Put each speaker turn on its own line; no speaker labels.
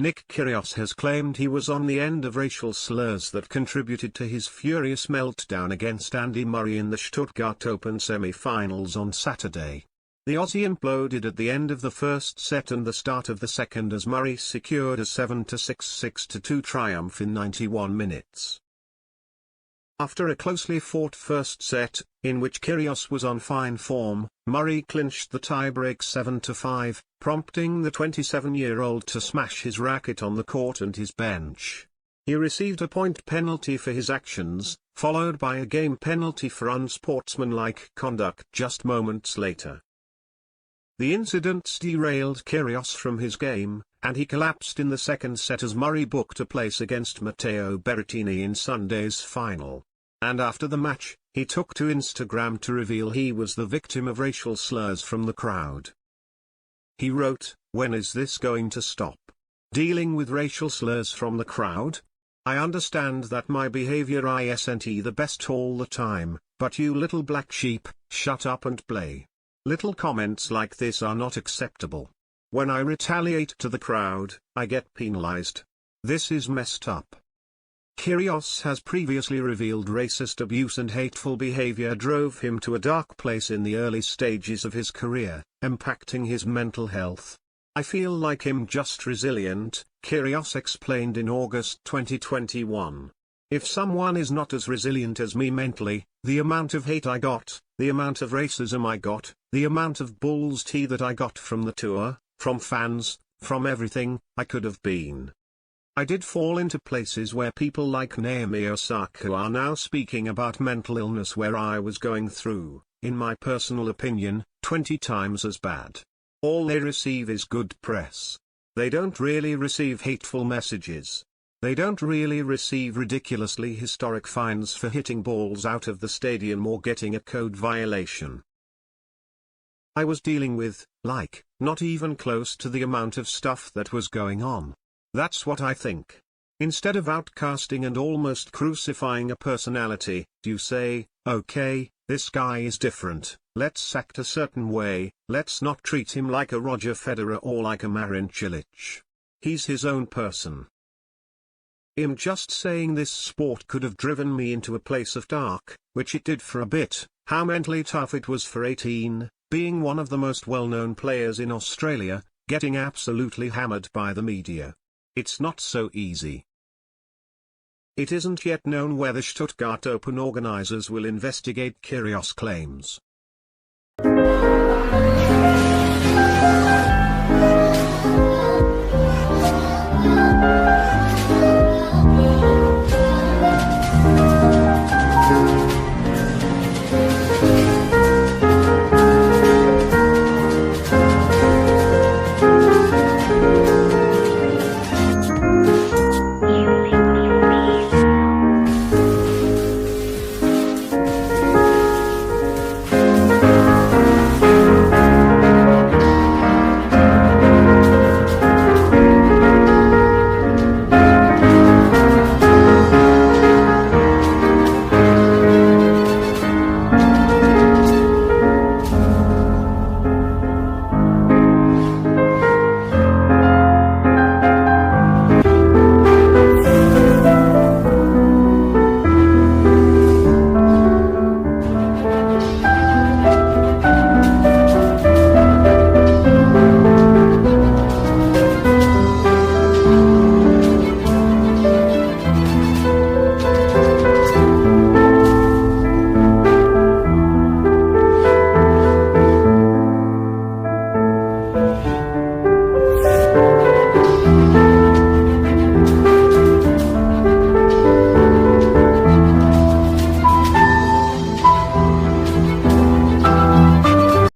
Nick Kyrgios has claimed he was on the end of racial slurs that contributed to his furious meltdown against Andy Murray in the Stuttgart Open semi-finals on Saturday. The Aussie imploded at the end of the first set and the start of the second as Murray secured a 7-6, 6-2 triumph in 91 minutes. After a closely fought first set, in which Kyrgios was on fine form, Murray clinched the tiebreak 7-5, prompting the 27-year-old to smash his racket on the court and his bench. He received a point penalty for his actions, followed by a game penalty for unsportsmanlike conduct just moments later. The incidents derailed Kyrgios from his game, and he collapsed in the second set as Murray booked a place against Matteo Berrettini in Sunday's final. And after the match, he took to Instagram to reveal he was the victim of racial slurs from the crowd. He wrote, "When is this going to stop? Dealing with racial slurs from the crowd? I understand that my behavior isn't the best all the time, but you little black sheep, shut up and play. Little comments like this are not acceptable. When I retaliate to the crowd, I get penalized. This is messed up." Kyrgios has previously revealed racist abuse and hateful behavior drove him to a dark place in the early stages of his career, impacting his mental health. "I feel like I'm just resilient," Kyrgios explained in August 2021. "If someone is not as resilient as me mentally, the amount of hate I got, the amount of racism I got, the amount of bull's tea that I got from the tour, from fans, from everything, I could have been. I did fall into places where people like Naomi Osaka are now speaking about mental illness where I was going through, in my personal opinion, 20 times as bad. All they receive is good press. They don't really receive hateful messages. They don't really receive ridiculously historic fines for hitting balls out of the stadium or getting a code violation. I was dealing with, not even close to the amount of stuff that was going on. That's what I think. Instead of outcasting and almost crucifying a personality, you say, okay, this guy is different, let's act a certain way, let's not treat him like a Roger Federer or like a Marin Cilic. He's his own person. I'm just saying this sport could have driven me into a place of dark, which it did for a bit, how mentally tough it was for 18, being one of the most well-known players in Australia, getting absolutely hammered by the media. It's not so easy." It isn't yet known whether Stuttgart Open organizers will investigate Kyrgios' claims.